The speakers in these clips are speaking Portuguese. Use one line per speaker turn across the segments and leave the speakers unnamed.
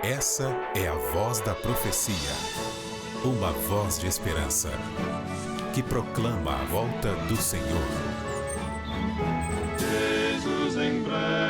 Essa é a voz da profecia, uma voz de esperança, que proclama a volta do Senhor.
Jesus em breve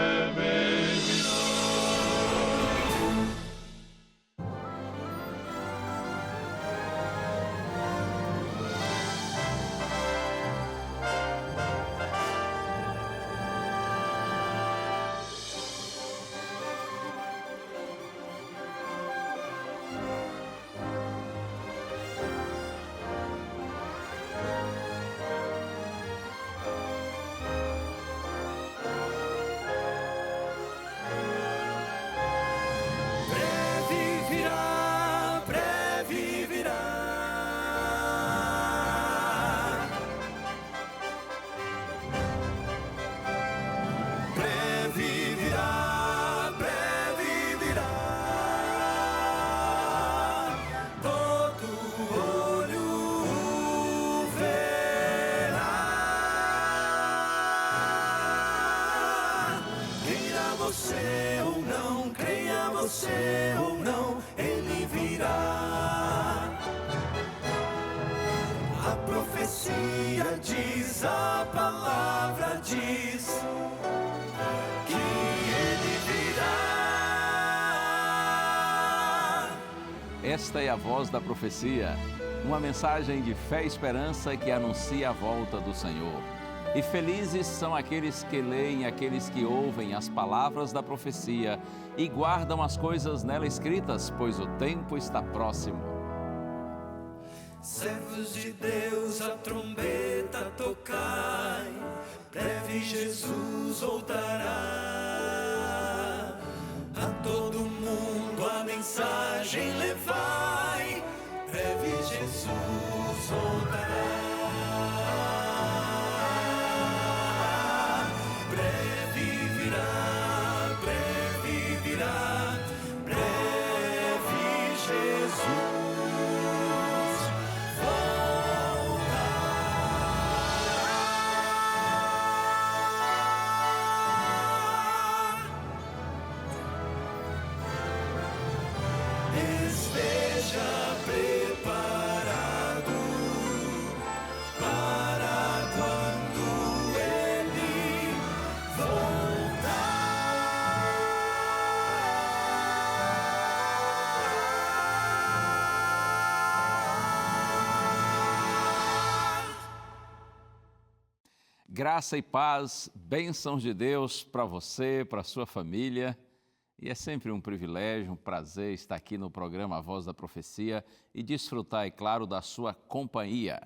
virá.
Você ou não, ele virá. A profecia diz, a palavra diz que ele virá.
Esta é a voz da profecia, uma mensagem de fé e esperança que anuncia a volta do Senhor. E felizes são aqueles que leem, aqueles que ouvem as palavras da profecia e guardam as coisas nela escritas, pois o tempo está próximo.
Servos de Deus, a trombeta tocai, breve Jesus voltará. A todo mundo a mensagem levai, breve Jesus voltará.
Graça e paz, bênçãos de Deus para você, para a sua família. E é sempre um privilégio, um prazer estar aqui no programa A Voz da Profecia e desfrutar, é claro, da sua companhia.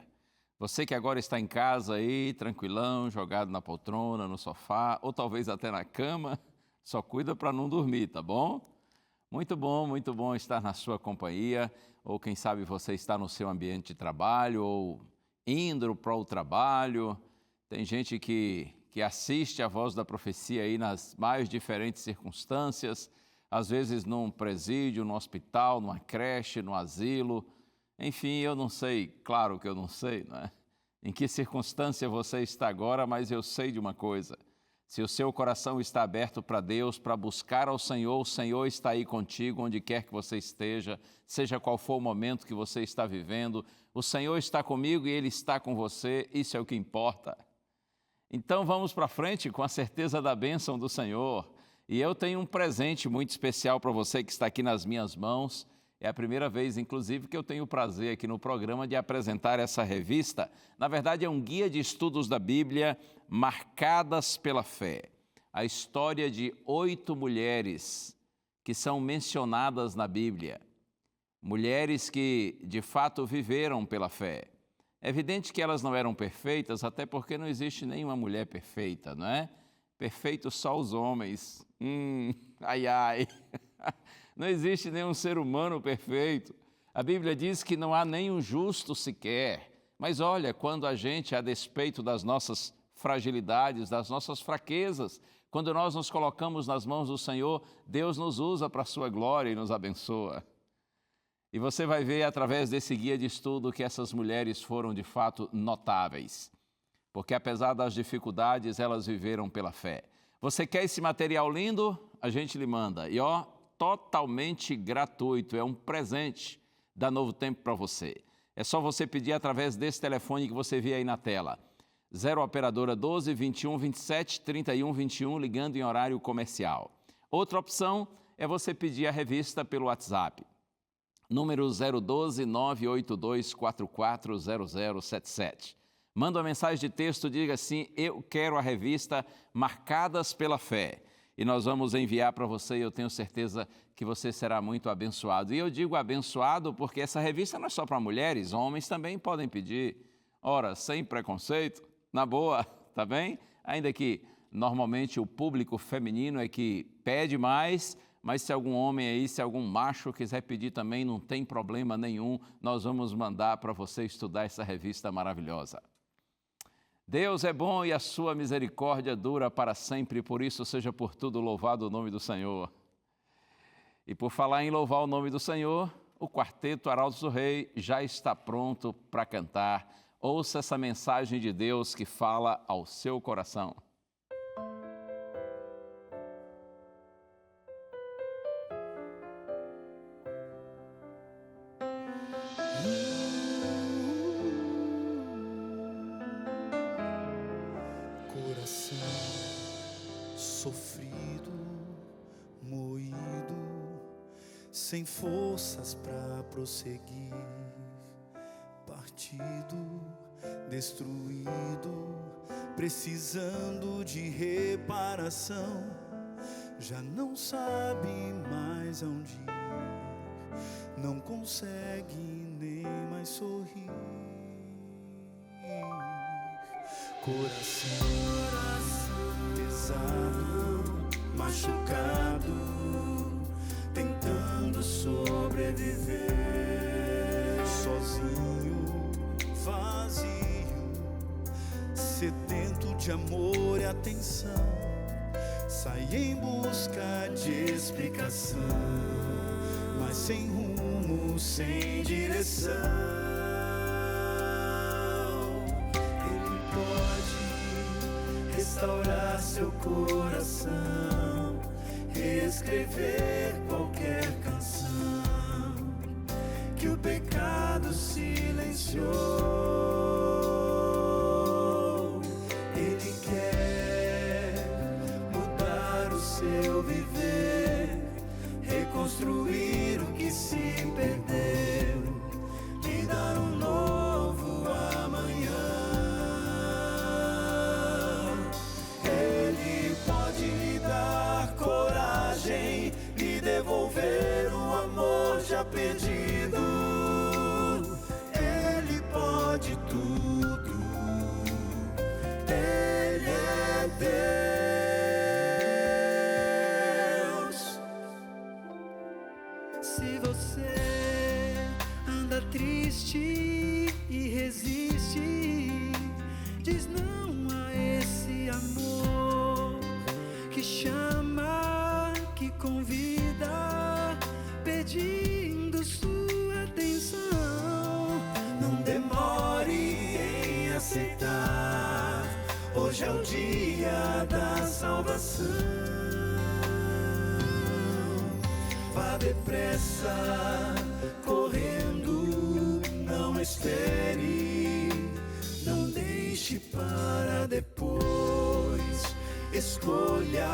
Você que agora está em casa aí, tranquilão, jogado na poltrona, no sofá, ou talvez até na cama, só cuida para não dormir, tá bom? Muito bom estar na sua companhia, ou quem sabe você está no seu ambiente de trabalho, ou indo para o trabalho. Tem gente que assiste a Voz da Profecia aí nas mais diferentes circunstâncias, às vezes num presídio, no hospital, numa creche, no asilo. Enfim, eu não sei, claro que eu não sei, não é? Em que circunstância você está agora, mas eu sei de uma coisa. Se o seu coração está aberto para Deus, para buscar ao Senhor, o Senhor está aí contigo, onde quer que você esteja, seja qual for o momento que você está vivendo. O Senhor está comigo e Ele está com você, isso é o que importa. Então vamos para frente com a certeza da bênção do Senhor. E eu tenho um presente muito especial para você que está aqui nas minhas mãos. É a primeira vez, inclusive, que eu tenho o prazer aqui no programa de apresentar essa revista. Na verdade, é um guia de estudos da Bíblia marcadas pela fé. A história de 8 mulheres que são mencionadas na Bíblia. Mulheres que, de fato, viveram pela fé. É evidente que elas não eram perfeitas, até porque não existe nenhuma mulher perfeita, não é? Perfeitos só os homens. Ai. Não existe nenhum ser humano perfeito. A Bíblia diz que não há nenhum justo sequer. Mas olha, quando a gente, a despeito das nossas fragilidades, das nossas fraquezas, quando nós nos colocamos nas mãos do Senhor, Deus nos usa para a sua glória e nos abençoa. E você vai ver através desse guia de estudo que essas mulheres foram de fato notáveis, porque apesar das dificuldades, elas viveram pela fé. Você quer esse material lindo? A gente lhe manda. E totalmente gratuito, é um presente da Novo Tempo para você. É só você pedir através desse telefone que você vê aí na tela. 0 operadora 12 21 27 31 21, ligando em horário comercial. Outra opção é você pedir a revista pelo WhatsApp. Número 012 982 44 0077. Manda uma mensagem de texto, diga assim: eu quero a revista Marcadas pela Fé. E nós vamos enviar para você e eu tenho certeza que você será muito abençoado. E eu digo abençoado porque essa revista não é só para mulheres, homens também podem pedir. Ora, sem preconceito, na boa, tá bem? Ainda que normalmente o público feminino é que pede mais, mas se algum homem aí, se algum macho quiser pedir também, não tem problema nenhum, nós vamos mandar para você estudar essa revista maravilhosa. Deus é bom e a sua misericórdia dura para sempre, por isso seja por tudo louvado o nome do Senhor. E por falar em louvar o nome do Senhor, o quarteto Arautos do Rei já está pronto para cantar. Ouça essa mensagem de Deus que fala ao seu coração.
Sofrido, moído, sem forças para prosseguir, partido, destruído, precisando de reparação, já não sabe mais aonde ir, não consegue nem mais sorrir. Coração pesado, machucado, tentando sobreviver, sozinho, vazio, sedento de amor e atenção, sai em busca de explicação, mas sem rumo, sem direção. Ele pode restaurar seu coração, reescrever qualquer canção que o pecado silenciou. Ele quer mudar o seu viver, reconstruir o que se perdeu, lhe dar um novo amanhã. Ele pode lhe dar coragem, lhe devolver o amor já perdido. Ele pode tudo, Ele é Deus. Se você anda triste e resiste, diz não a esse amor que chama, que convida, pedindo sua atenção. Não demore em aceitar, hoje é o dia da salvação. Vá depressa, correndo, não espere, não deixe para depois. Escolha,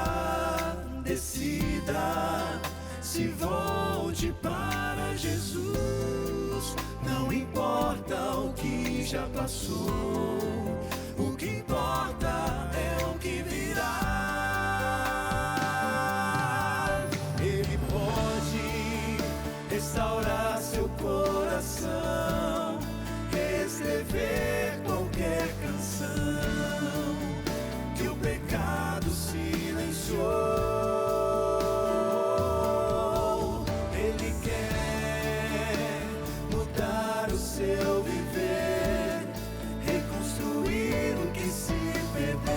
decida, se volte para Jesus. Não importa o que já passou, o que importa é o que virá. Ele pode restaurar seu coração, reescrever qualquer canção que o pecado silenciou. Ele quer mudar o seu viver, reconstruir o que se perdeu,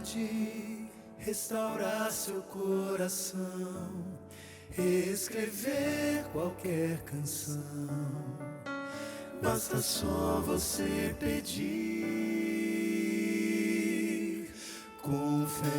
pode restaurar seu coração, reescrever qualquer canção. Basta só você pedir com fé.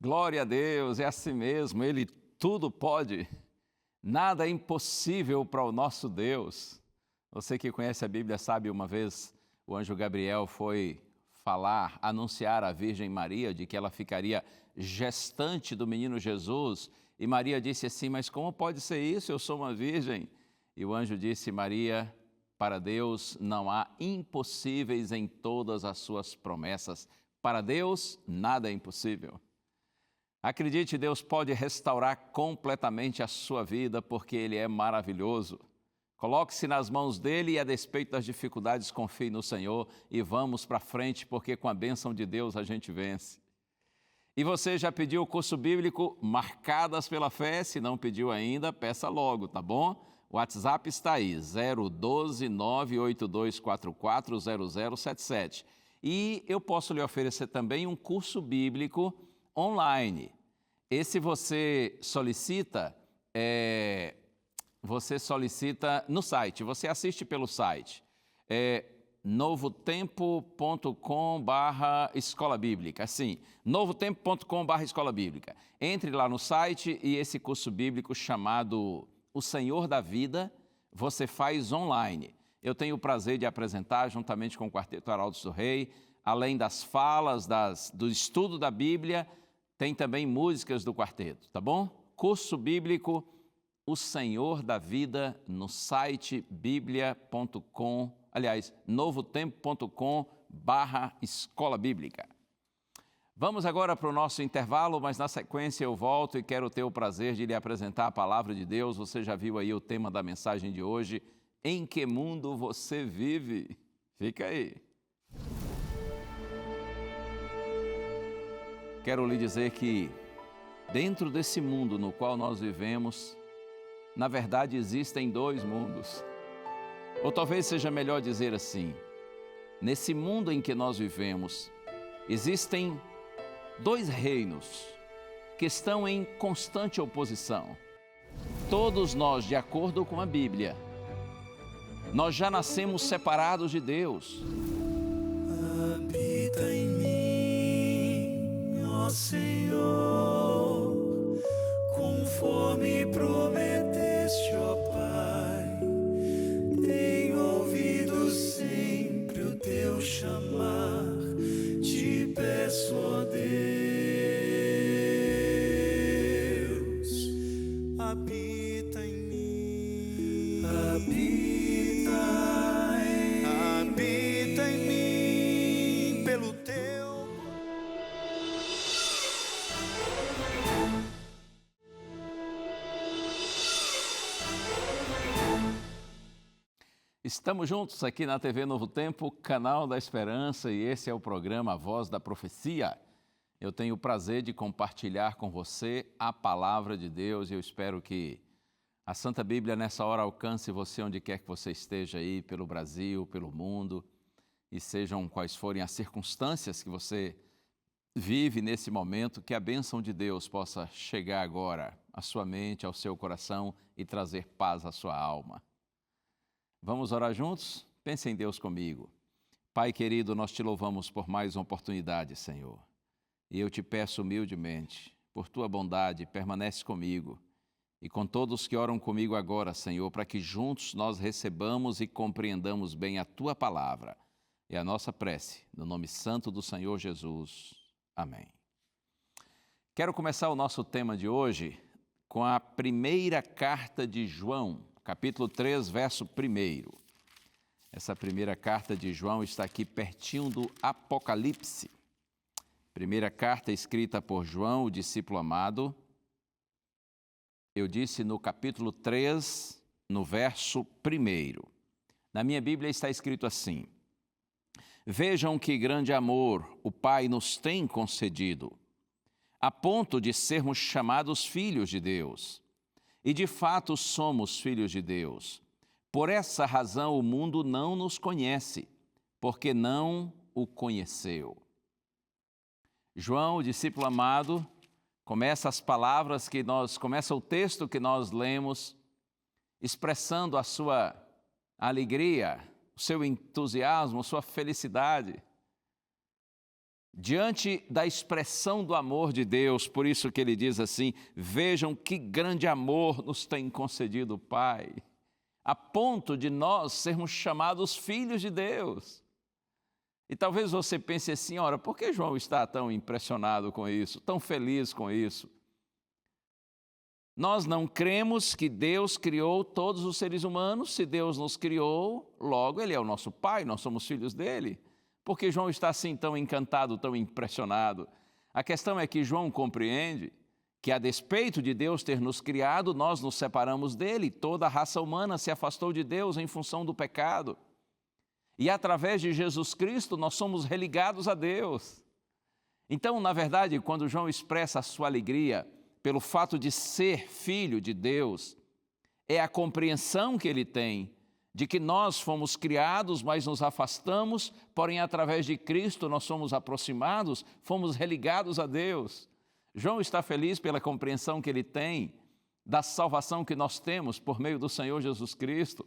Glória a Deus, é assim mesmo, Ele tudo pode, nada é impossível para o nosso Deus. Você que conhece a Bíblia sabe, uma vez o anjo Gabriel foi anunciar à Virgem Maria de que ela ficaria gestante do menino Jesus, e Maria disse assim: mas como pode ser isso? Eu sou uma virgem. E o anjo disse: Maria, para Deus não há impossíveis em todas as suas promessas. Para Deus nada é impossível. Acredite, Deus pode restaurar completamente a sua vida, porque Ele é maravilhoso. Coloque-se nas mãos dEle e, a despeito das dificuldades, confie no Senhor e vamos para frente, porque com a bênção de Deus a gente vence. E você já pediu o curso bíblico Marcadas pela Fé? Se não pediu ainda, peça logo, tá bom? O WhatsApp está aí, 012-98244-0077. E eu posso lhe oferecer também um curso bíblico online. Esse você solicita no site, você assiste pelo site, novotempo.com/escola bíblica, sim, novotempo.com/escola bíblica. Entre lá no site e esse curso bíblico chamado O Senhor da Vida, você faz online. Eu tenho o prazer de apresentar juntamente com o Quarteto Arautos do Rei, além das falas, do estudo da Bíblia, tem também músicas do quarteto, tá bom? Curso bíblico O Senhor da Vida no site novotempo.com/escola bíblica. Vamos agora para o nosso intervalo, mas na sequência eu volto e quero ter o prazer de lhe apresentar a palavra de Deus. Você já viu aí o tema da mensagem de hoje: em que mundo você vive? Fica aí. Quero lhe dizer que, dentro desse mundo no qual nós vivemos, na verdade existem dois mundos. Ou talvez seja melhor dizer assim: nesse mundo em que nós vivemos, existem dois reinos que estão em constante oposição. Todos nós, de acordo com a Bíblia, nós já nascemos separados de Deus.
Habita em mim, ó Senhor, conforme prometeste, ó Pai. Tenho ouvido sempre o teu chamar, te peço, ó Deus, habita em mim, habita em mim, pelo teu.
Estamos juntos aqui na TV Novo Tempo, canal da Esperança, e esse é o programa A Voz da Profecia. Eu tenho o prazer de compartilhar com você a palavra de Deus e eu espero que a Santa Bíblia nessa hora alcance você onde quer que você esteja aí, pelo Brasil, pelo mundo, e sejam quais forem as circunstâncias que você vive nesse momento, que a bênção de Deus possa chegar agora à sua mente, ao seu coração e trazer paz à sua alma. Vamos orar juntos? Pense em Deus comigo. Pai querido, nós te louvamos por mais uma oportunidade, Senhor. E eu te peço humildemente, por tua bondade, permanece comigo e com todos que oram comigo agora, Senhor, para que juntos nós recebamos e compreendamos bem a tua palavra. É a nossa prece, no nome santo do Senhor Jesus. Amém. Quero começar o nosso tema de hoje com a primeira carta de João, capítulo 3, verso 1. Essa primeira carta de João está aqui pertinho do Apocalipse. Primeira carta escrita por João, o discípulo amado, Eu disse no capítulo 3, no verso 1. Na minha Bíblia está escrito assim: vejam que grande amor o Pai nos tem concedido, a ponto de sermos chamados filhos de Deus. E de fato somos filhos de Deus. Por essa razão o mundo não nos conhece, porque não o conheceu. João, o discípulo amado, começa o texto que nós lemos, expressando a sua alegria, o seu entusiasmo, a sua felicidade, diante da expressão do amor de Deus. Por isso que ele diz assim: vejam que grande amor nos tem concedido o Pai, a ponto de nós sermos chamados filhos de Deus. E talvez você pense assim: ora, por que João está tão impressionado com isso, tão feliz com isso? Nós não cremos que Deus criou todos os seres humanos. Se Deus nos criou, logo Ele é o nosso Pai, nós somos filhos dEle. Por que João está assim tão encantado, tão impressionado? A questão é que João compreende que, a despeito de Deus ter nos criado, nós nos separamos dEle. Toda a raça humana se afastou de Deus em função do pecado. E através de Jesus Cristo nós somos religados a Deus. Então, na verdade, quando João expressa a sua alegria pelo fato de ser filho de Deus, é a compreensão que ele tem de que nós fomos criados, mas nos afastamos, porém através de Cristo nós somos aproximados, fomos religados a Deus. João está feliz pela compreensão que ele tem da salvação que nós temos por meio do Senhor Jesus Cristo.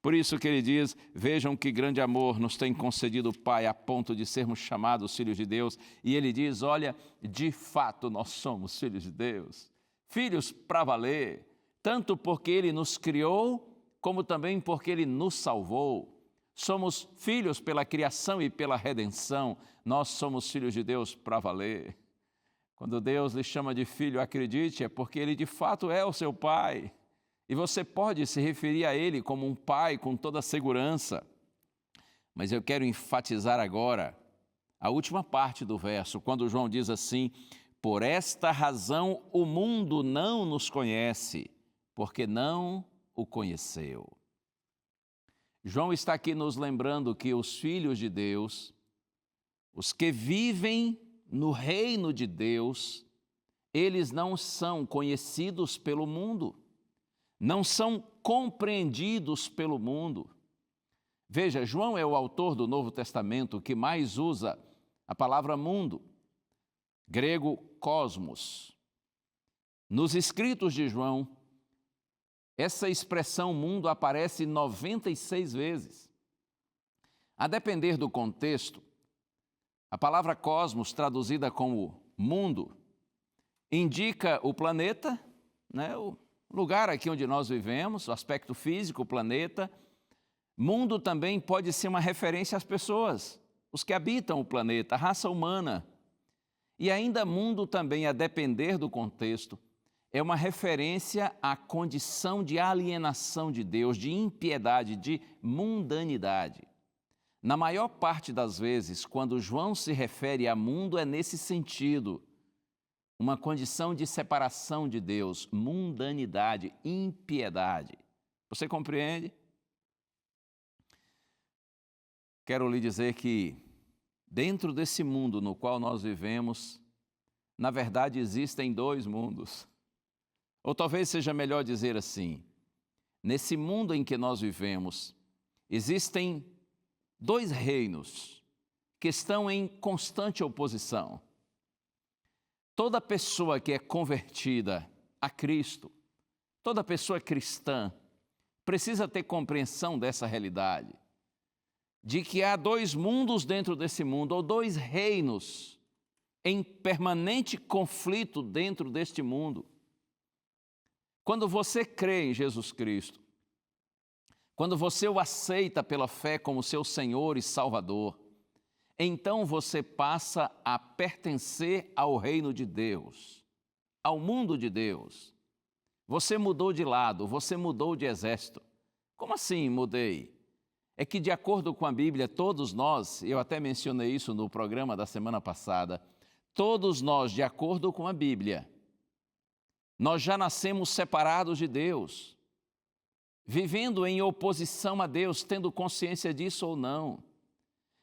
Por isso que ele diz: vejam que grande amor nos tem concedido o Pai, a ponto de sermos chamados filhos de Deus. E ele diz: olha, de fato nós somos filhos de Deus, filhos para valer, tanto porque Ele nos criou, como também porque Ele nos salvou. Somos filhos pela criação e pela redenção. Nós somos filhos de Deus para valer. Quando Deus lhe chama de filho, acredite, é porque Ele de fato é o seu Pai. E você pode se referir a Ele como um pai com toda a segurança. Mas eu quero enfatizar agora a última parte do verso, quando João diz assim: por esta razão o mundo não nos conhece, porque não o conheceu. João está aqui nos lembrando que os filhos de Deus, os que vivem no reino de Deus, eles não são conhecidos pelo mundo, não são compreendidos pelo mundo. Veja, João é o autor do Novo Testamento que mais usa a palavra mundo, grego cosmos. Nos escritos de João, essa expressão mundo aparece 96 vezes. A depender do contexto, a palavra cosmos, traduzida como mundo, indica o planeta, o lugar aqui onde nós vivemos, o aspecto físico, o planeta. Mundo também pode ser uma referência às pessoas, os que habitam o planeta, a raça humana. E ainda mundo também, a depender do contexto, é uma referência à condição de alienação de Deus, de impiedade, de mundanidade. Na maior parte das vezes, quando João se refere a mundo, é nesse sentido: uma condição de separação de Deus, mundanidade, impiedade. Você compreende? Quero lhe dizer que, dentro desse mundo no qual nós vivemos, na verdade existem dois mundos. Ou talvez seja melhor dizer assim: nesse mundo em que nós vivemos, existem dois reinos que estão em constante oposição. Toda pessoa que é convertida a Cristo, toda pessoa cristã, precisa ter compreensão dessa realidade, de que há dois mundos dentro desse mundo, ou dois reinos em permanente conflito dentro deste mundo. Quando você crê em Jesus Cristo, quando você o aceita pela fé como seu Senhor e Salvador, então você passa a pertencer ao reino de Deus, ao mundo de Deus. Você mudou de lado, você mudou de exército. Como assim mudei? É que, de acordo com a Bíblia, todos nós, eu até mencionei isso no programa da semana passada, todos nós, de acordo com a Bíblia, Nós já nascemos separados de Deus, vivendo em oposição a Deus, tendo consciência disso ou não.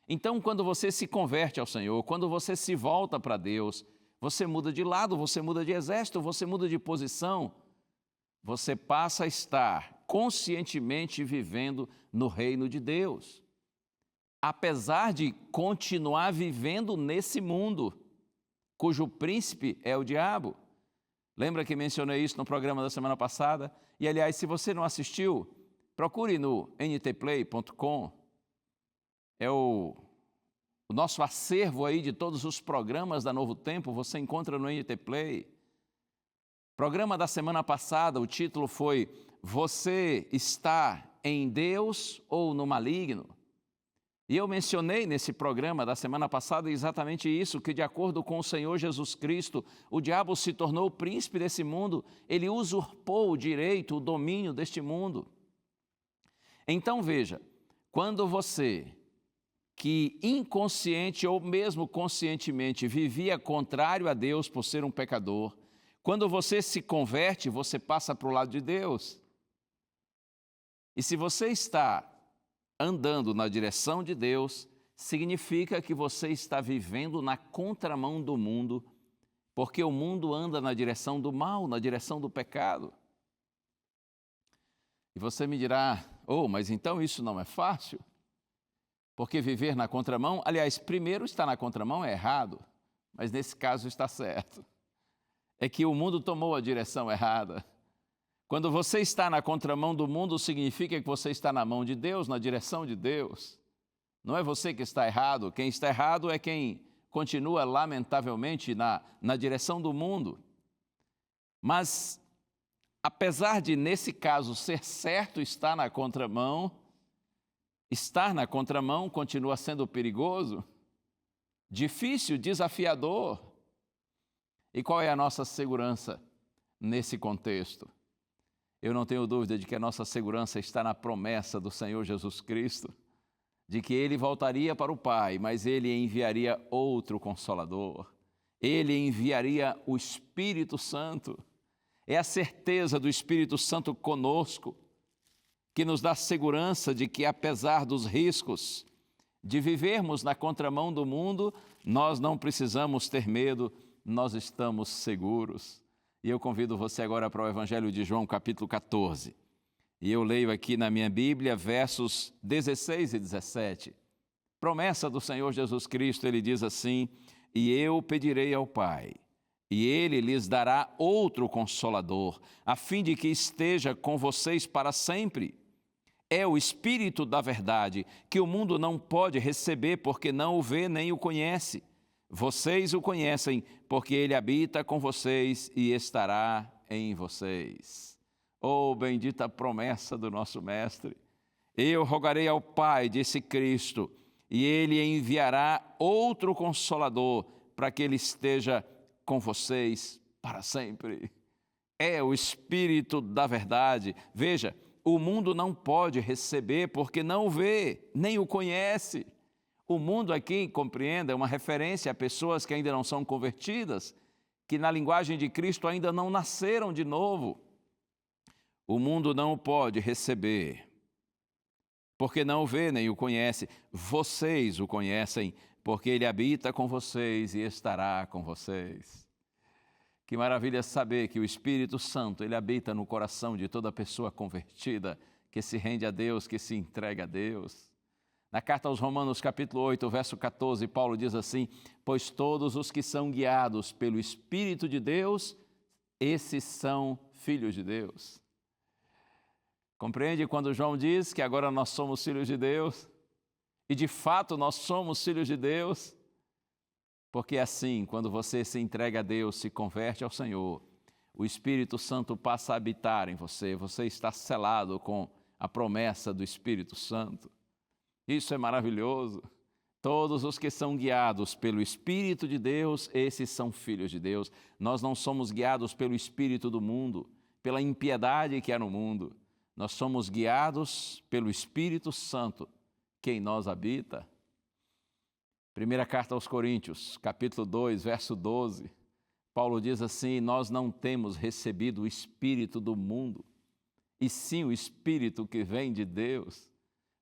Então, quando você se converte ao Senhor, quando você se volta para Deus, você muda de lado, você muda de exército, você muda de posição, você passa a estar conscientemente vivendo no reino de Deus, apesar de continuar vivendo nesse mundo, cujo príncipe é o diabo. Lembra que mencionei isso no programa da semana passada? E, aliás, se você não assistiu, procure no ntplay.com. É o nosso acervo aí de todos os programas da Novo Tempo, você encontra no NT Play. Programa da semana passada, o título foi Você está em Deus ou no maligno? E eu mencionei nesse programa da semana passada exatamente isso, que de acordo com o Senhor Jesus Cristo, o diabo se tornou o príncipe desse mundo, ele usurpou o direito, o domínio deste mundo. Então veja, quando você, que inconsciente ou mesmo conscientemente vivia contrário a Deus por ser um pecador, quando você se converte, você passa para o lado de Deus. E se você está andando na direção de Deus, significa que você está vivendo na contramão do mundo, porque o mundo anda na direção do mal, na direção do pecado. E você me dirá, mas então isso não é fácil? Porque viver na contramão, aliás, primeiro estar na contramão é errado, mas nesse caso está certo. É que o mundo tomou a direção errada. Quando você está na contramão do mundo, significa que você está na mão de Deus, na direção de Deus. Não é você que está errado. Quem está errado é quem continua, lamentavelmente, na direção do mundo. Mas, apesar de, nesse caso, ser certo estar na contramão continua sendo perigoso, difícil, desafiador. E qual é a nossa segurança nesse contexto? Eu não tenho dúvida de que a nossa segurança está na promessa do Senhor Jesus Cristo, de que Ele voltaria para o Pai, mas Ele enviaria outro Consolador. Ele enviaria o Espírito Santo. É a certeza do Espírito Santo conosco que nos dá segurança de que, apesar dos riscos de vivermos na contramão do mundo, nós não precisamos ter medo, nós estamos seguros. E eu convido você agora para o Evangelho de João, capítulo 14. E eu leio aqui na minha Bíblia, versos 16 e 17. Promessa do Senhor Jesus Cristo, ele diz assim: E eu pedirei ao Pai, e Ele lhes dará outro Consolador, a fim de que esteja com vocês para sempre. É o Espírito da verdade, que o mundo não pode receber, porque não o vê nem o conhece. Vocês o conhecem, porque Ele habita com vocês e estará em vocês. Oh, bendita promessa do nosso Mestre! Eu rogarei ao Pai, disse Cristo, e Ele enviará outro Consolador, para que Ele esteja com vocês para sempre. É o Espírito da verdade. Veja, o mundo não pode receber, porque não o vê, nem o conhece. O mundo aqui, compreenda, é uma referência a pessoas que ainda não são convertidas, que na linguagem de Cristo ainda não nasceram de novo. O mundo não o pode receber, porque não o vê nem o conhece. Vocês o conhecem, porque Ele habita com vocês e estará com vocês. Que maravilha saber que o Espírito Santo, Ele habita no coração de toda pessoa convertida, que se rende a Deus, que se entrega a Deus. Na carta aos Romanos, capítulo 8, verso 14, Paulo diz assim: Pois todos os que são guiados pelo Espírito de Deus, esses são filhos de Deus. Compreende quando João diz que agora nós somos filhos de Deus? E de fato nós somos filhos de Deus? Porque assim, quando você se entrega a Deus, se converte ao Senhor, o Espírito Santo passa a habitar em você, você está selado com a promessa do Espírito Santo. Isso é maravilhoso. Todos os que são guiados pelo Espírito de Deus, esses são filhos de Deus. Nós não somos guiados pelo espírito do mundo, pela impiedade que há no mundo. Nós somos guiados pelo Espírito Santo, que em nós habita. Primeira carta aos Coríntios, capítulo 2, verso 12. Paulo diz assim: nós não temos recebido o espírito do mundo, e sim o espírito que vem de Deus,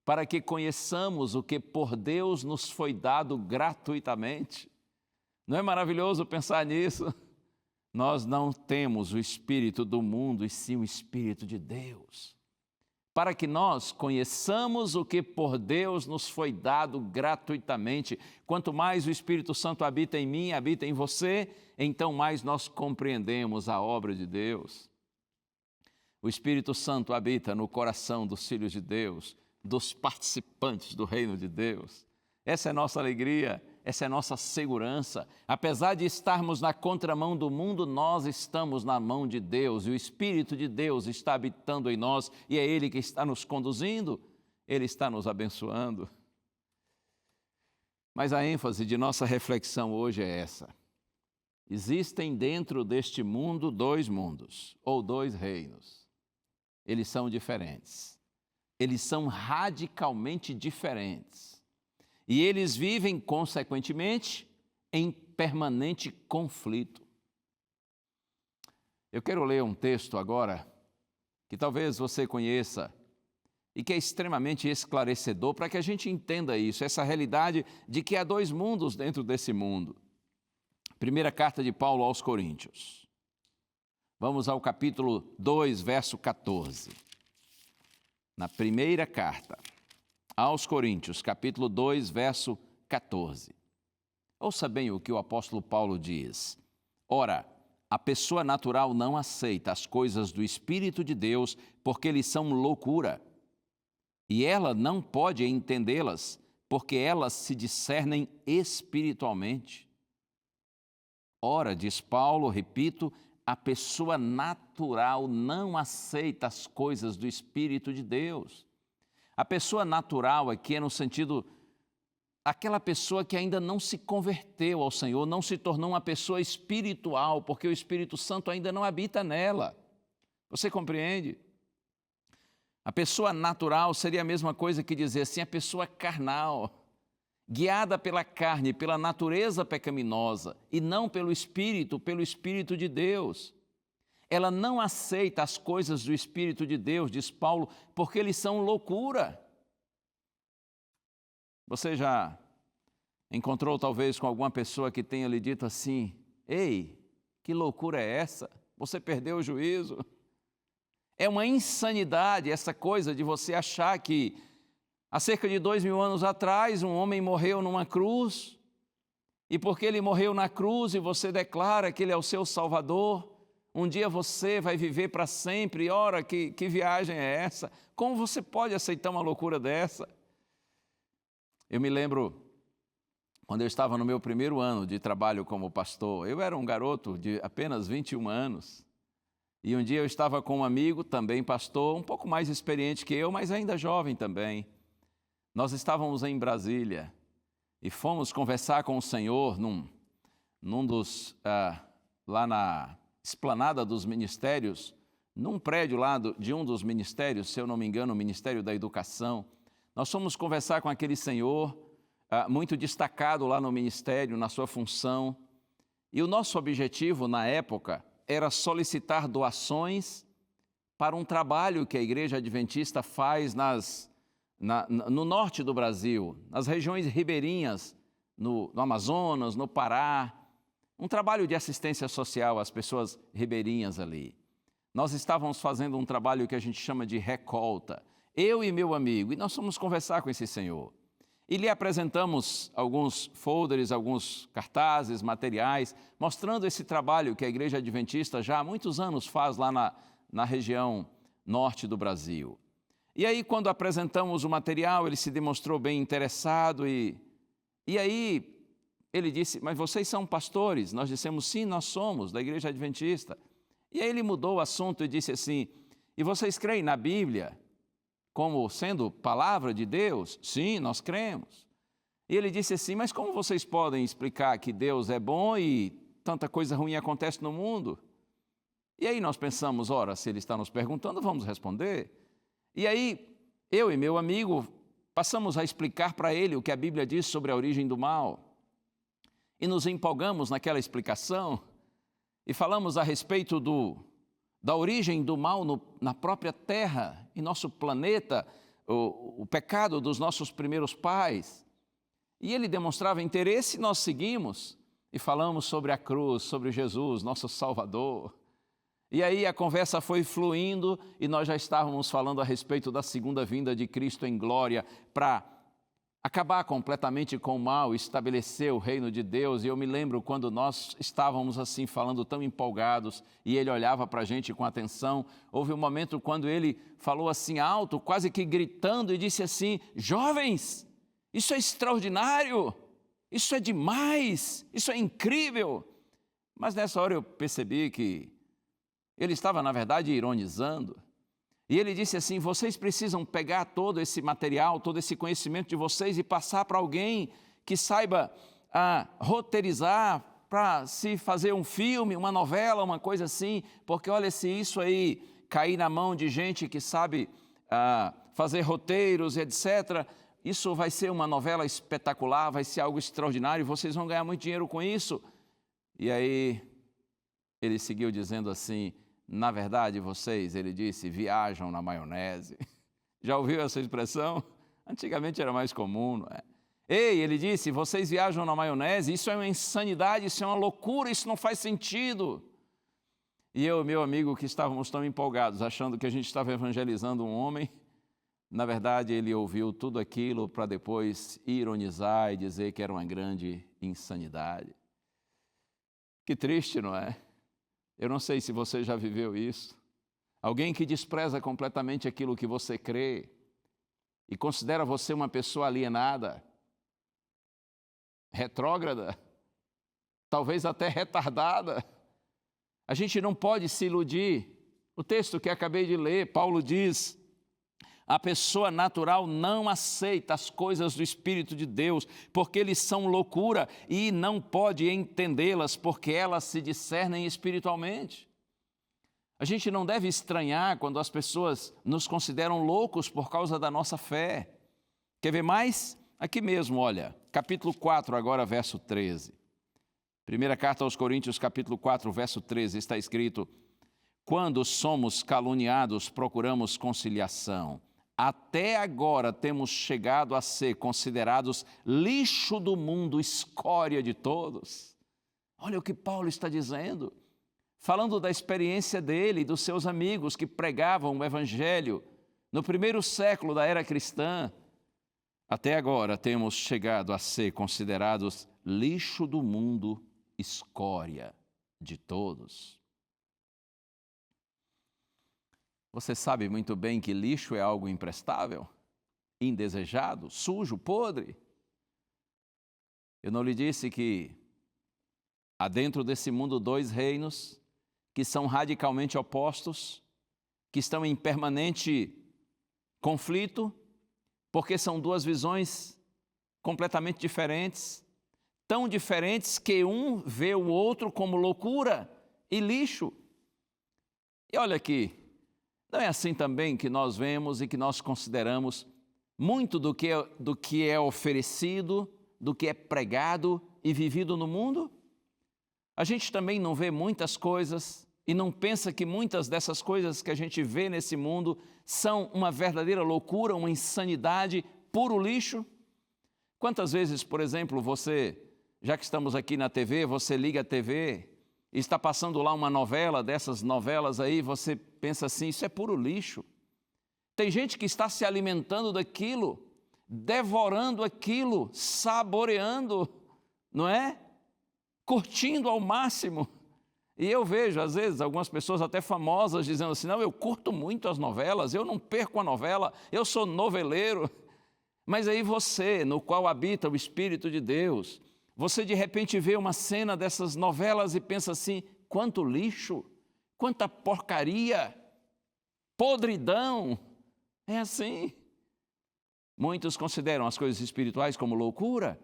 para que conheçamos o que por Deus nos foi dado gratuitamente. Não é maravilhoso pensar nisso? Nós não temos o espírito do mundo, e sim o espírito de Deus, para que nós conheçamos o que por Deus nos foi dado gratuitamente. Quanto mais o Espírito Santo habita em mim, habita em você, então mais nós compreendemos a obra de Deus. O Espírito Santo habita no coração dos filhos de Deus, dos participantes do reino de Deus. Essa é a nossa alegria, essa é a nossa segurança. Apesar de estarmos na contramão do mundo, nós estamos na mão de Deus, e o Espírito de Deus está habitando em nós, e é Ele que está nos conduzindo, Ele está nos abençoando. Mas a ênfase de nossa reflexão hoje é essa: existem dentro deste mundo dois mundos, ou dois reinos. Eles são diferentes, eles são radicalmente diferentes. E eles vivem, consequentemente, em permanente conflito. Eu quero ler um texto agora, que talvez você conheça, e que é extremamente esclarecedor para que a gente entenda isso, essa realidade de que há dois mundos dentro desse mundo. Primeira carta de Paulo aos Coríntios. Vamos ao capítulo 2, verso 14. Na primeira carta aos Coríntios, capítulo 2, verso 14. Ouça bem o que o apóstolo Paulo diz. Ora, a pessoa natural não aceita as coisas do Espírito de Deus, porque eles são loucura. E ela não pode entendê-las, porque elas se discernem espiritualmente. Ora, diz Paulo, repito, a pessoa natural não aceita as coisas do Espírito de Deus. A pessoa natural aqui é no sentido, aquela pessoa que ainda não se converteu ao Senhor, não se tornou uma pessoa espiritual, porque o Espírito Santo ainda não habita nela. Você compreende? A pessoa natural seria a mesma coisa que dizer assim, a pessoa carnal, guiada pela carne, pela natureza pecaminosa, e não pelo Espírito de Deus. Ela não aceita as coisas do Espírito de Deus, diz Paulo, porque eles são loucura. Você já encontrou talvez com alguma pessoa que tenha lhe dito assim, ei, que loucura é essa? Você perdeu o juízo? É uma insanidade essa coisa de você achar que há cerca de 2000 anos atrás um homem morreu numa cruz, e porque ele morreu na cruz e você declara que ele é o seu Salvador, um dia você vai viver para sempre. Ora, que viagem é essa? Como você pode aceitar uma loucura dessa? Eu me lembro, quando eu estava no meu primeiro ano de trabalho como pastor, eu era um garoto de apenas 21 anos. E um dia eu estava com um amigo, também pastor, um pouco mais experiente que eu, mas ainda jovem também. Nós estávamos em Brasília e fomos conversar com o Senhor num dos, lá na esplanada dos ministérios, num prédio lá de um dos ministérios, se eu não me engano, o Ministério da Educação. Nós fomos conversar com aquele senhor, muito destacado lá no ministério, na sua função. E o nosso objetivo, na época, era solicitar doações para um trabalho que a Igreja Adventista faz no norte do Brasil, nas regiões ribeirinhas, no Amazonas, no Pará, um trabalho de assistência social às pessoas ribeirinhas ali. Nós estávamos fazendo um trabalho que a gente chama de recolta, eu e meu amigo, e nós fomos conversar com esse senhor. E lhe apresentamos alguns folders, alguns cartazes, materiais, mostrando esse trabalho que a Igreja Adventista já há muitos anos faz lá na região norte do Brasil. E aí, quando apresentamos o material, ele se demonstrou bem interessado e aí ele disse, mas vocês são pastores? Nós dissemos, sim, nós somos, da Igreja Adventista. E aí ele mudou o assunto e disse assim, e vocês creem na Bíblia como sendo palavra de Deus? Sim, nós cremos. E ele disse assim, mas como vocês podem explicar que Deus é bom e tanta coisa ruim acontece no mundo? E aí nós pensamos, ora, se ele está nos perguntando, vamos responder. E aí, eu e meu amigo passamos a explicar para ele o que a Bíblia diz sobre a origem do mal. E nos empolgamos naquela explicação. e falamos a respeito da origem do mal na própria terra, em nosso planeta, o pecado dos nossos primeiros pais. E ele demonstrava interesse e nós seguimos e falamos sobre a cruz, sobre Jesus, nosso Salvador. E aí a conversa foi fluindo e nós já estávamos falando a respeito da segunda vinda de Cristo em glória para acabar completamente com o mal, estabelecer o reino de Deus. E eu me lembro quando nós estávamos assim falando tão empolgados e ele olhava para a gente com atenção. Houve um momento quando ele falou assim alto, quase que gritando, e disse assim: jovens, isso é extraordinário, isso é demais, isso é incrível. Mas nessa hora eu percebi que ele estava, na verdade, ironizando. E ele disse assim: vocês precisam pegar todo esse material, todo esse conhecimento de vocês e passar para alguém que saiba roteirizar, para se fazer um filme, uma novela, uma coisa assim, porque olha, se isso aí cair na mão de gente que sabe fazer roteiros, etc., isso vai ser uma novela espetacular, vai ser algo extraordinário, vocês vão ganhar muito dinheiro com isso. E aí ele seguiu dizendo assim: na verdade, vocês, ele disse, viajam na maionese. Já ouviu essa expressão? Antigamente era mais comum, não é? Ei, ele disse, vocês viajam na maionese, isso é uma insanidade, isso é uma loucura, isso não faz sentido. E eu e meu amigo, que estávamos tão empolgados, achando que a gente estava evangelizando um homem, na verdade, ele ouviu tudo aquilo para depois ironizar e dizer que era uma grande insanidade. Que triste, não é? Eu não sei se você já viveu isso. Alguém que despreza completamente aquilo que você crê e considera você uma pessoa alienada, retrógrada, talvez até retardada. A gente não pode se iludir. O texto que acabei de ler, Paulo diz: a pessoa natural não aceita as coisas do Espírito de Deus, porque eles são loucura e não pode entendê-las, porque elas se discernem espiritualmente. A gente não deve estranhar quando as pessoas nos consideram loucos por causa da nossa fé. Quer ver mais? Aqui mesmo, olha, capítulo 4, agora verso 13. Primeira carta aos Coríntios, capítulo 4, verso 13, está escrito: quando somos caluniados, procuramos conciliação. Até agora temos chegado a ser considerados lixo do mundo, escória de todos. Olha o que Paulo está dizendo, falando da experiência dele e dos seus amigos que pregavam o Evangelho no primeiro século da era cristã. Até agora temos chegado a ser considerados lixo do mundo, escória de todos. Você sabe muito bem que lixo é algo imprestável, indesejado, sujo, podre. Eu não lhe disse que há dentro desse mundo dois reinos que são radicalmente opostos, que estão em permanente conflito, porque são duas visões completamente diferentes, tão diferentes que um vê o outro como loucura e lixo. E olha aqui, não é assim também que nós vemos e que nós consideramos muito do que é oferecido, do que é pregado e vivido no mundo? A gente também não vê muitas coisas e não pensa que muitas dessas coisas que a gente vê nesse mundo são uma verdadeira loucura, uma insanidade, puro lixo? Quantas vezes, por exemplo, você, já que estamos aqui na TV, você liga a TV e está passando lá uma novela, dessas novelas aí, você pensa assim, isso é puro lixo. Tem gente que está se alimentando daquilo, devorando aquilo, saboreando, não é? Curtindo ao máximo. E eu vejo, às vezes, algumas pessoas até famosas dizendo assim, não, eu curto muito as novelas, eu não perco a novela, eu sou noveleiro. Mas aí você, no qual habita o Espírito de Deus, você de repente vê uma cena dessas novelas e pensa assim, quanto lixo, quanta porcaria, podridão. É assim. Muitos consideram as coisas espirituais como loucura,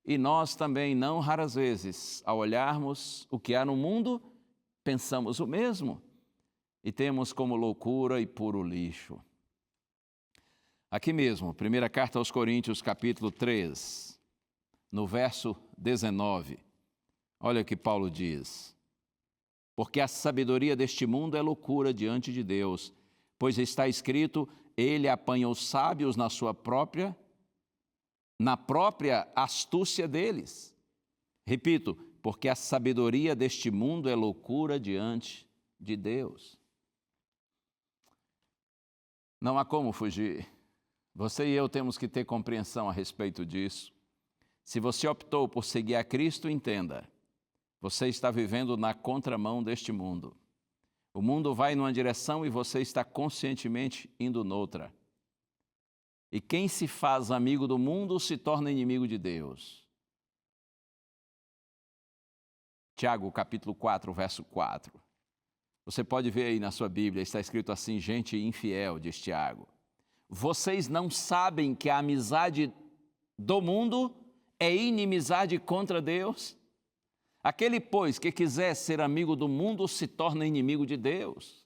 e nós também, não raras vezes, ao olharmos o que há no mundo, pensamos o mesmo, e temos como loucura e puro lixo. Aqui mesmo, primeira carta aos Coríntios, capítulo 3, no verso 19, olha o que Paulo diz: porque a sabedoria deste mundo é loucura diante de Deus, pois está escrito, ele apanha os sábios na própria astúcia deles. Repito, porque a sabedoria deste mundo é loucura diante de Deus. Não há como fugir. Você e eu temos que ter compreensão a respeito disso. Se você optou por seguir a Cristo, entenda, você está vivendo na contramão deste mundo. O mundo vai numa direção e você está conscientemente indo noutra. E quem se faz amigo do mundo se torna inimigo de Deus. Tiago, capítulo 4, verso 4. Você pode ver aí na sua Bíblia, está escrito assim, gente infiel, diz Tiago. Vocês não sabem que a amizade do mundo é inimizade contra Deus? Aquele, pois, que quiser ser amigo do mundo se torna inimigo de Deus.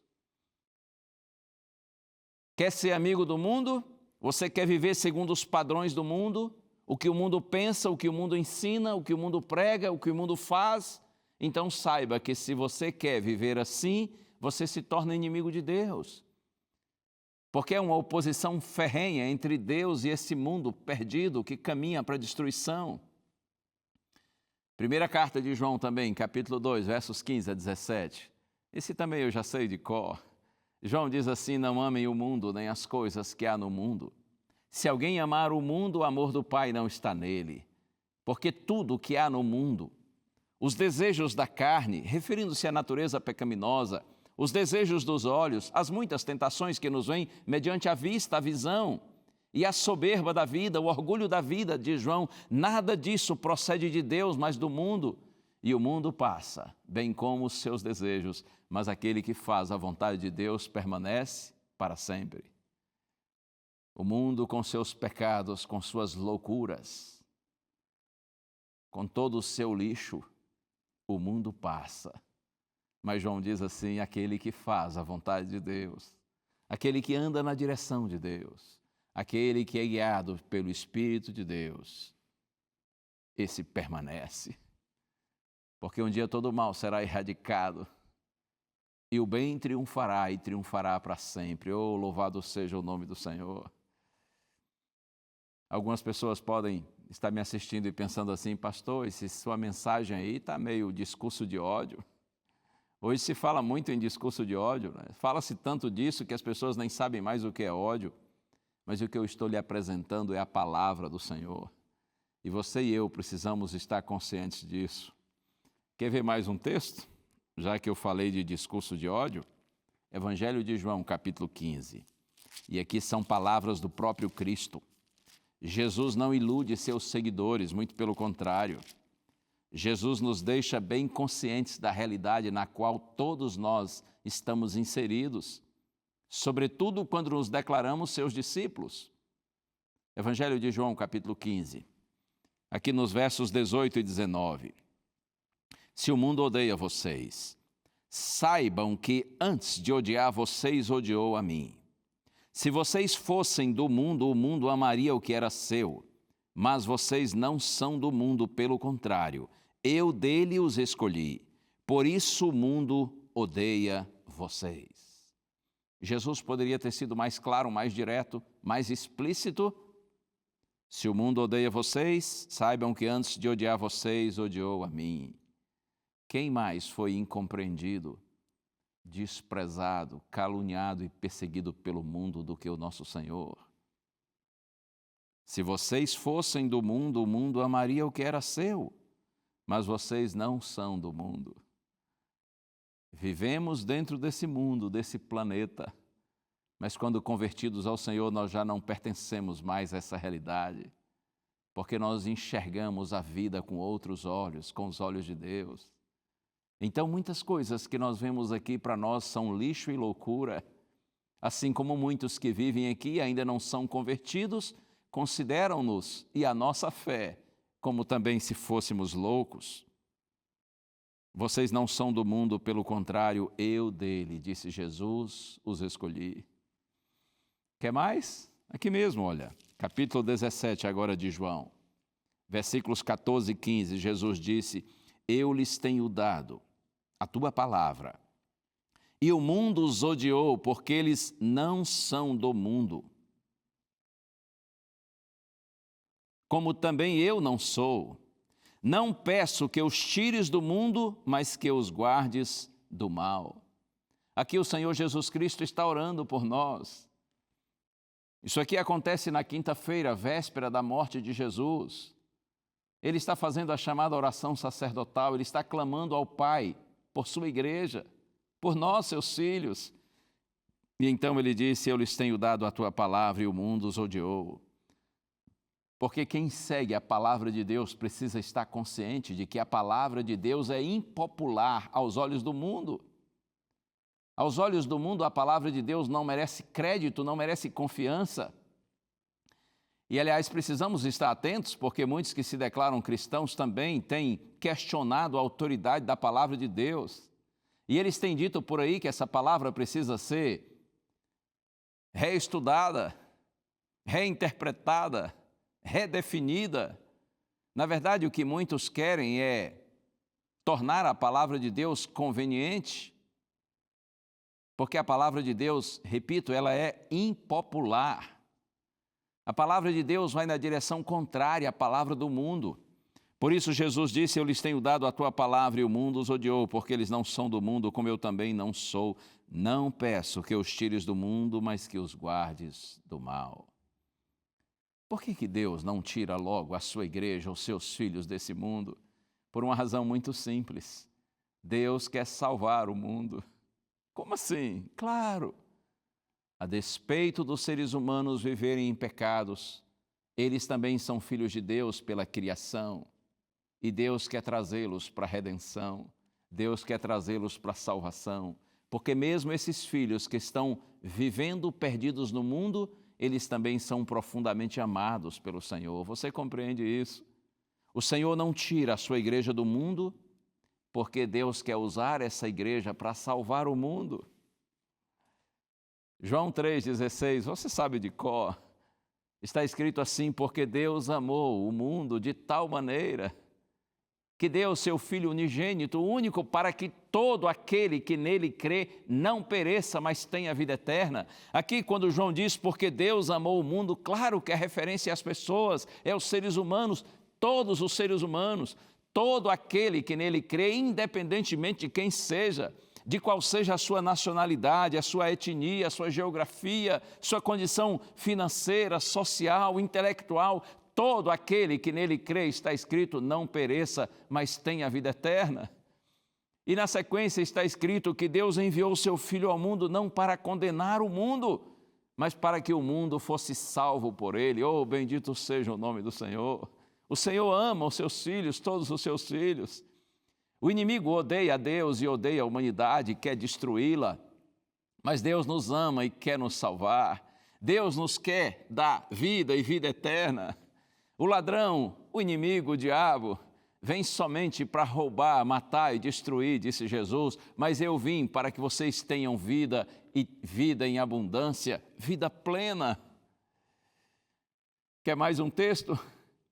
Quer ser amigo do mundo? Você quer viver segundo os padrões do mundo? O que o mundo pensa, o que o mundo ensina, o que o mundo prega, o que o mundo faz? Então saiba que se você quer viver assim, você se torna inimigo de Deus. Porque é uma oposição ferrenha entre Deus e esse mundo perdido que caminha para a destruição. Primeira carta de João também, capítulo 2, versos 15 a 17. Esse também eu já sei de cor. João diz assim, não amem o mundo, nem as coisas que há no mundo. Se alguém amar o mundo, o amor do Pai não está nele. Porque tudo o que há no mundo, os desejos da carne, referindo-se à natureza pecaminosa, os desejos dos olhos, as muitas tentações que nos vêm mediante a vista, a visão, e a soberba da vida, o orgulho da vida, diz João, nada disso procede de Deus, mas do mundo. E o mundo passa, bem como os seus desejos, mas aquele que faz a vontade de Deus permanece para sempre. O mundo com seus pecados, com suas loucuras, com todo o seu lixo, o mundo passa. Mas João diz assim, aquele que faz a vontade de Deus, aquele que anda na direção de Deus, aquele que é guiado pelo Espírito de Deus, esse permanece. Porque um dia todo o mal será erradicado e o bem triunfará e triunfará para sempre. Oh, louvado seja o nome do Senhor. Algumas pessoas podem estar me assistindo e pensando assim, pastor, sua mensagem aí está meio discurso de ódio. Hoje se fala muito em discurso de ódio, né? Fala-se tanto disso que as pessoas nem sabem mais o que é ódio. Mas o que eu estou lhe apresentando é a palavra do Senhor. E você e eu precisamos estar conscientes disso. Quer ver mais um texto? Já que eu falei de discurso de ódio, Evangelho de João, capítulo 15. E aqui são palavras do próprio Cristo. Jesus não ilude seus seguidores, muito pelo contrário. Jesus nos deixa bem conscientes da realidade na qual todos nós estamos inseridos, sobretudo quando nos declaramos seus discípulos. Evangelho de João, capítulo 15, aqui nos versos 18 e 19. Se o mundo odeia vocês, saibam que antes de odiar vocês, odiou a mim. Se vocês fossem do mundo, o mundo amaria o que era seu. Mas vocês não são do mundo, pelo contrário, eu dele os escolhi. Por isso o mundo odeia vocês. Jesus poderia ter sido mais claro, mais direto, mais explícito. Se o mundo odeia vocês, saibam que antes de odiar vocês, odiou a mim. Quem mais foi incompreendido, desprezado, caluniado e perseguido pelo mundo do que o nosso Senhor? Se vocês fossem do mundo, o mundo amaria o que era seu, mas vocês não são do mundo. Vivemos dentro desse mundo, desse planeta, mas quando convertidos ao Senhor, nós já não pertencemos mais a essa realidade, porque nós enxergamos a vida com outros olhos, com os olhos de Deus. Então, muitas coisas que nós vemos aqui para nós são lixo e loucura, assim como muitos que vivem aqui e ainda não são convertidos, consideram-nos e a nossa fé como também se fôssemos loucos. Vocês não são do mundo, pelo contrário, eu dele, disse Jesus, os escolhi. Quer mais? Aqui mesmo, olha, capítulo 17 agora de João, versículos 14 e 15, Jesus disse, eu lhes tenho dado a tua palavra. E o mundo os odiou, porque eles não são do mundo, como também eu não sou. Não peço que os tires do mundo, mas que os guardes do mal. Aqui o Senhor Jesus Cristo está orando por nós. Isso aqui acontece na quinta-feira, véspera da morte de Jesus. Ele está fazendo a chamada oração sacerdotal, ele está clamando ao Pai por sua igreja, por nós, seus filhos. E então ele disse: eu lhes tenho dado a tua palavra e o mundo os odiou. Porque quem segue a palavra de Deus precisa estar consciente de que a palavra de Deus é impopular aos olhos do mundo. Aos olhos do mundo, a palavra de Deus não merece crédito, não merece confiança. E, aliás, precisamos estar atentos, porque muitos que se declaram cristãos também têm questionado a autoridade da palavra de Deus. E eles têm dito por aí que essa palavra precisa ser reestudada, reinterpretada, redefinida. Na verdade, o que muitos querem é tornar a palavra de Deus conveniente, porque a palavra de Deus, repito, ela é impopular. A palavra de Deus vai na direção contrária à palavra do mundo. Por isso Jesus disse: eu lhes tenho dado a tua palavra e o mundo os odiou, porque eles não são do mundo, como eu também não sou. Não peço que os tires do mundo, mas que os guardes do mal. Por que Deus não tira logo a sua igreja, os seus filhos desse mundo? Por uma razão muito simples. Deus quer salvar o mundo. Como assim? Claro, a despeito dos seres humanos viverem em pecados, eles também são filhos de Deus pela criação, e Deus quer trazê-los para a redenção, Deus quer trazê-los para a salvação, porque mesmo esses filhos que estão vivendo perdidos no mundo, eles também são profundamente amados pelo Senhor. Você compreende isso? O Senhor não tira a sua igreja do mundo, porque Deus quer usar essa igreja para salvar o mundo. João 3,16, você sabe de cor, está escrito assim: porque Deus amou o mundo de tal maneira que deu seu Filho unigênito, único, para que todo aquele que nele crê não pereça, mas tenha vida eterna. Aqui, quando João diz porque Deus amou o mundo, claro que é referência às pessoas, é os seres humanos, todos os seres humanos. Todo aquele que nele crê, independentemente de quem seja, de qual seja a sua nacionalidade, a sua etnia, a sua geografia, sua condição financeira, social, intelectual, todo aquele que nele crê, está escrito, não pereça, mas tenha a vida eterna. E na sequência está escrito que Deus enviou o seu Filho ao mundo não para condenar o mundo, mas para que o mundo fosse salvo por ele. Oh, bendito seja o nome do Senhor. O Senhor ama os seus filhos, todos os seus filhos. O inimigo odeia a Deus e odeia a humanidade, quer destruí-la. Mas Deus nos ama e quer nos salvar. Deus nos quer dar vida e vida eterna. O ladrão, o inimigo, o diabo, vem somente para roubar, matar e destruir, disse Jesus. Mas eu vim para que vocês tenham vida e vida em abundância, vida plena. Quer mais um texto?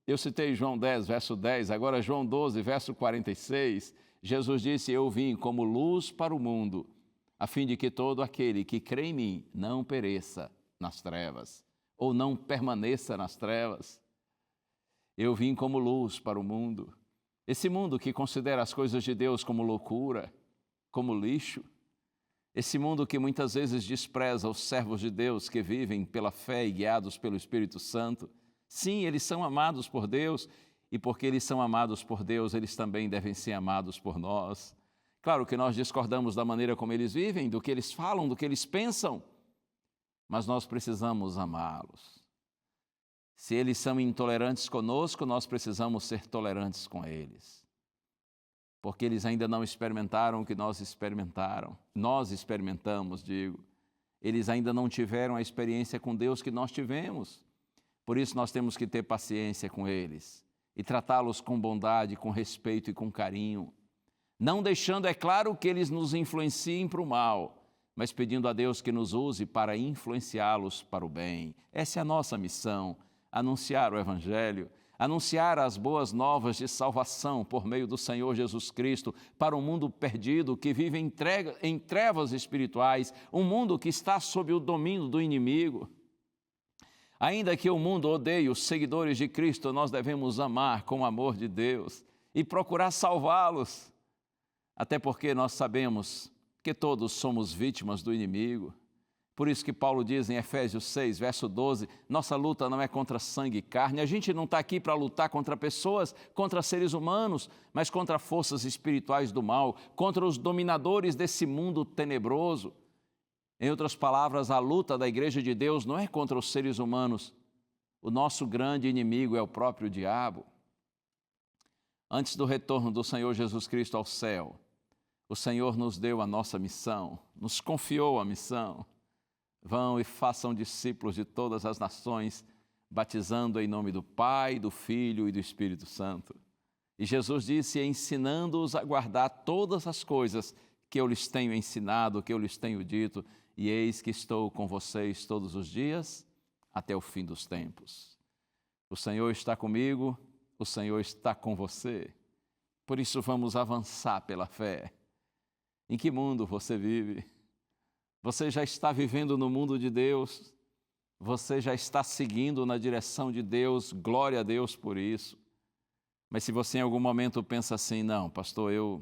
Eu citei João 10, verso 10, agora João 12, verso 46. Jesus disse: eu vim como luz para o mundo, a fim de que todo aquele que crê em mim não pereça nas trevas, ou não permaneça nas trevas. Eu vim como luz para o mundo. Esse mundo que considera as coisas de Deus como loucura, como lixo. Esse mundo que muitas vezes despreza os servos de Deus que vivem pela fé e guiados pelo Espírito Santo. Sim, eles são amados por Deus, e porque eles são amados por Deus, eles também devem ser amados por nós. Claro que nós discordamos da maneira como eles vivem, do que eles falam, do que eles pensam, mas nós precisamos amá-los. Se eles são intolerantes conosco, nós precisamos ser tolerantes com eles, porque eles ainda não experimentaram o que nós experimentamos, digo. Eles ainda não tiveram a experiência com Deus que nós tivemos. Por isso nós temos que ter paciência com eles e tratá-los com bondade, com respeito e com carinho, não deixando, é claro, que eles nos influenciem para o mal, mas pedindo a Deus que nos use para influenciá-los para o bem. Essa é a nossa missão, anunciar o Evangelho. anunciar as boas novas de salvação por meio do Senhor Jesus Cristo para um mundo perdido que vive em trevas espirituais, um mundo que está sob o domínio do inimigo. Ainda que o mundo odeie os seguidores de Cristo, nós devemos amar com o amor de Deus e procurar salvá-los, até porque nós sabemos que todos somos vítimas do inimigo. Por isso que Paulo diz em Efésios 6, verso 12, nossa luta não é contra sangue e carne. A gente não está aqui para lutar contra pessoas, contra seres humanos, mas contra forças espirituais do mal, contra os dominadores desse mundo tenebroso. Em outras palavras, a luta da Igreja de Deus não é contra os seres humanos. O nosso grande inimigo é o próprio diabo. Antes do retorno do Senhor Jesus Cristo ao céu, o Senhor nos deu a nossa missão, nos confiou a missão. Vão e façam discípulos de todas as nações, batizando em nome do Pai, do Filho e do Espírito Santo. E Jesus disse, ensinando-os a guardar todas as coisas que eu lhes tenho ensinado, que eu lhes tenho dito, e eis que estou com vocês todos os dias, até o fim dos tempos. O Senhor está comigo, o Senhor está com você. Por isso vamos avançar pela fé. Em que mundo você vive? Você já está vivendo no mundo de Deus? Você já está seguindo na direção de Deus? Glória a Deus por isso. Mas se você em algum momento pensa assim, não, pastor, eu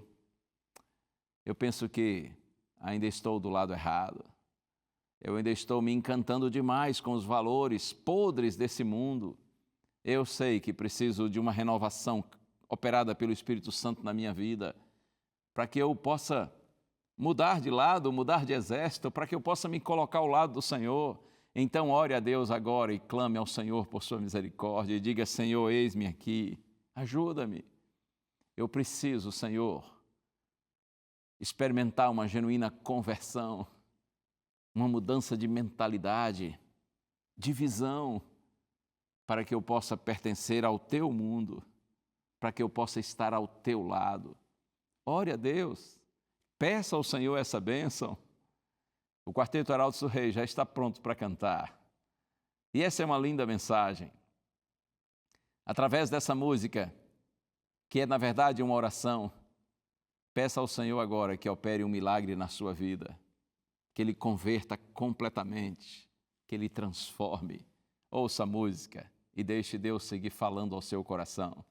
penso que ainda estou do lado errado. Eu ainda estou me encantando demais com os valores podres desse mundo. Eu sei que preciso de uma renovação operada pelo Espírito Santo na minha vida, para que eu possa mudar de lado, mudar de exército, para que eu possa me colocar ao lado do Senhor. Então ore a Deus agora e clame ao Senhor por sua misericórdia e diga, Senhor, eis-me aqui, ajuda-me. Eu preciso, Senhor, experimentar uma genuína conversão, uma mudança de mentalidade, de visão, para que eu possa pertencer ao Teu mundo, para que eu possa estar ao Teu lado. Ore a Deus, peça ao Senhor essa bênção. O Quarteto Arautos do Rei já está pronto para cantar. E essa é uma linda mensagem. Através dessa música, que é na verdade uma oração, peça ao Senhor agora que opere um milagre na sua vida, que Ele converta completamente, que Ele transforme. Ouça a música e deixe Deus seguir falando ao seu coração.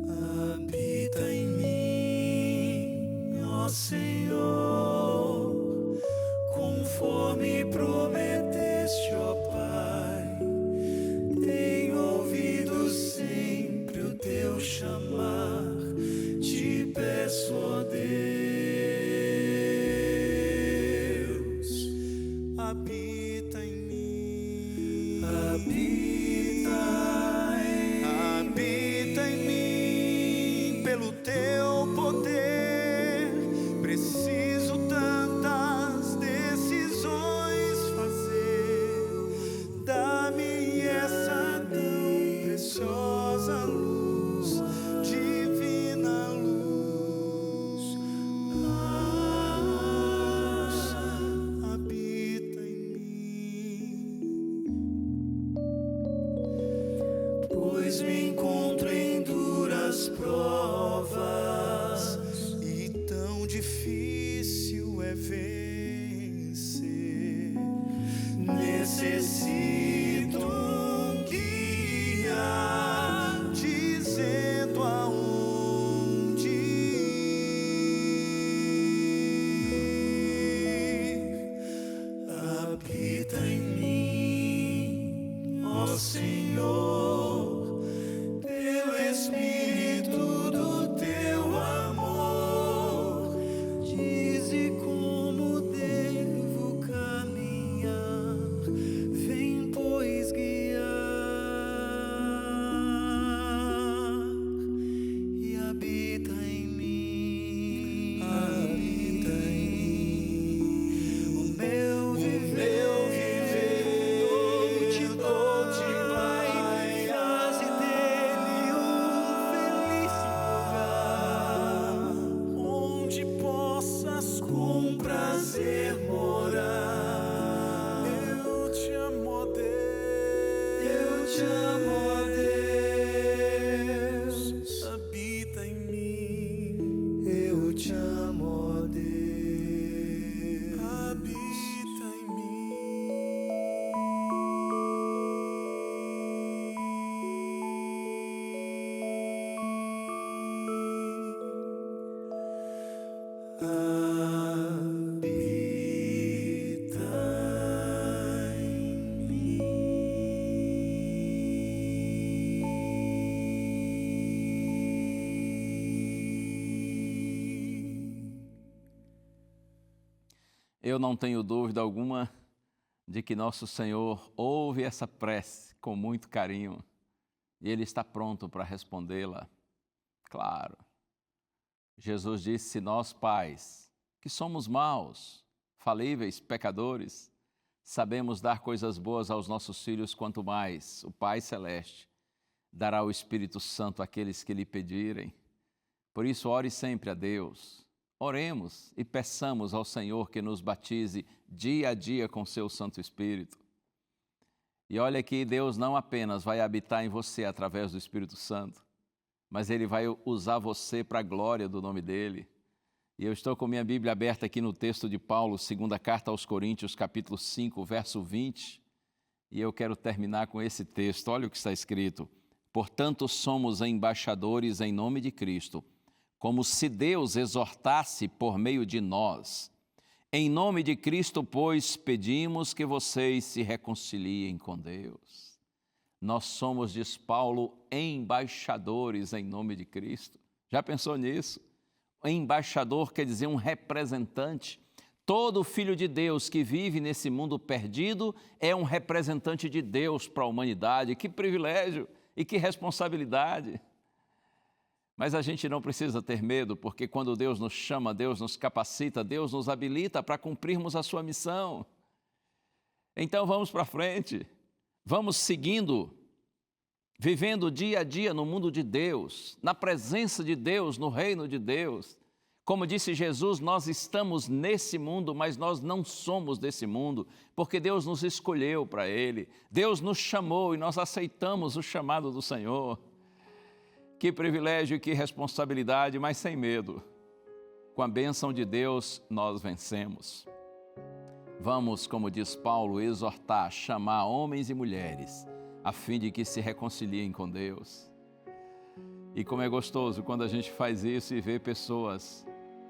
Habita em mim, ó Senhor, conforme prometeste, ó Pai. Tenho ouvido sempre o teu chamar, te peço, ó Deus, habita em mim, habita em mim, pelo teu poder, preciso tantas decisões fazer morar.
Eu te amo, ó Deus.
Eu te amo, ó Deus.
Habita em mim.
Eu te amo, ó Deus.
Habita em mim.
Eu não tenho dúvida alguma de que nosso Senhor ouve essa prece com muito carinho e Ele está pronto para respondê-la. Claro. Jesus disse: nós, pais, que somos maus, falíveis, pecadores, sabemos dar coisas boas aos nossos filhos, quanto mais o Pai Celeste dará o Espírito Santo àqueles que lhe pedirem. Por isso, ore sempre a Deus. Oremos e peçamos ao Senhor que nos batize dia a dia com seu Santo Espírito. E olha que Deus não apenas vai habitar em você através do Espírito Santo, mas Ele vai usar você para a glória do nome dEle. E eu estou com minha Bíblia aberta aqui no texto de Paulo, segunda carta aos Coríntios, capítulo 5, verso 20, e eu quero terminar com esse texto. Olha o que está escrito: portanto, somos embaixadores em nome de Cristo, como se Deus exortasse por meio de nós. Em nome de Cristo, pois, pedimos que vocês se reconciliem com Deus. Nós somos, diz Paulo, embaixadores em nome de Cristo. Já pensou nisso? Embaixador quer dizer um representante. Todo filho de Deus que vive nesse mundo perdido é um representante de Deus para a humanidade. Que privilégio e que responsabilidade! Mas a gente não precisa ter medo, porque quando Deus nos chama, Deus nos capacita, Deus nos habilita para cumprirmos a sua missão. Então vamos para frente, vamos seguindo, vivendo dia a dia no mundo de Deus, na presença de Deus, no reino de Deus. Como disse Jesus, nós estamos nesse mundo, mas nós não somos desse mundo, porque Deus nos escolheu para Ele, Deus nos chamou e nós aceitamos o chamado do Senhor. Que privilégio e que responsabilidade, mas sem medo. Com a bênção de Deus, nós vencemos. Vamos, como diz Paulo, exortar, chamar homens e mulheres, a fim de que se reconciliem com Deus. E como é gostoso quando a gente faz isso e vê pessoas,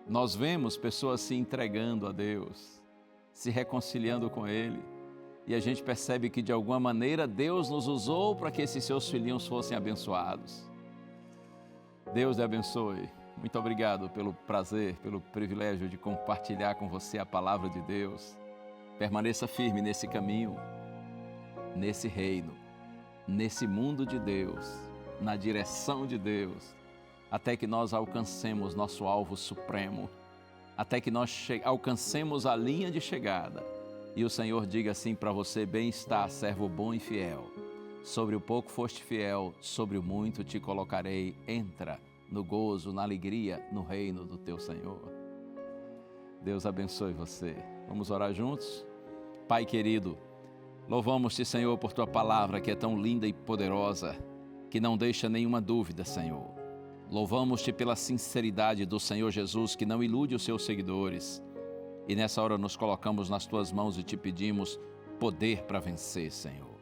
nós vemos pessoas se entregando a Deus, se reconciliando com Ele. E a gente percebe que, de alguma maneira, Deus nos usou para que esses seus filhinhos fossem abençoados. Deus te abençoe. Muito obrigado pelo prazer, pelo privilégio de compartilhar com você a palavra de Deus. Permaneça firme nesse caminho, nesse reino, nesse mundo de Deus, na direção de Deus, até que nós alcancemos nosso alvo supremo, até que nós alcancemos a linha de chegada e o Senhor diga assim para você: bem está, servo bom e fiel. Sobre o pouco foste fiel, sobre o muito te colocarei. Entra no gozo, na alegria, no reino do teu Senhor. Deus abençoe você. Vamos orar juntos? Pai querido, louvamos-te, Senhor, por tua palavra que é tão linda e poderosa, que não deixa nenhuma dúvida, Senhor. Louvamos-te pela sinceridade do Senhor Jesus, que não ilude os seus seguidores. E nessa hora nos colocamos nas tuas mãos e te pedimos poder para vencer, Senhor.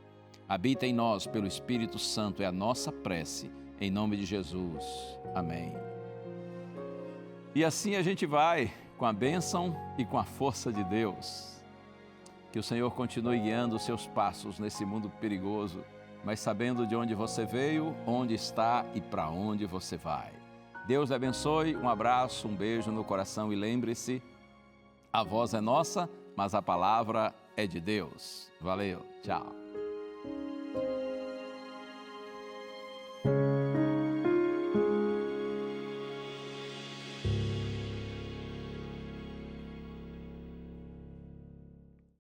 Habita em nós pelo Espírito Santo, é a nossa prece, em nome de Jesus. Amém. E assim a gente vai, com a bênção e com a força de Deus. Que o Senhor continue guiando os seus passos nesse mundo perigoso, mas sabendo de onde você veio, onde está e para onde você vai. Deus lhe abençoe, um abraço, um beijo no coração e lembre-se, a voz é nossa, mas a palavra é de Deus. Valeu, tchau.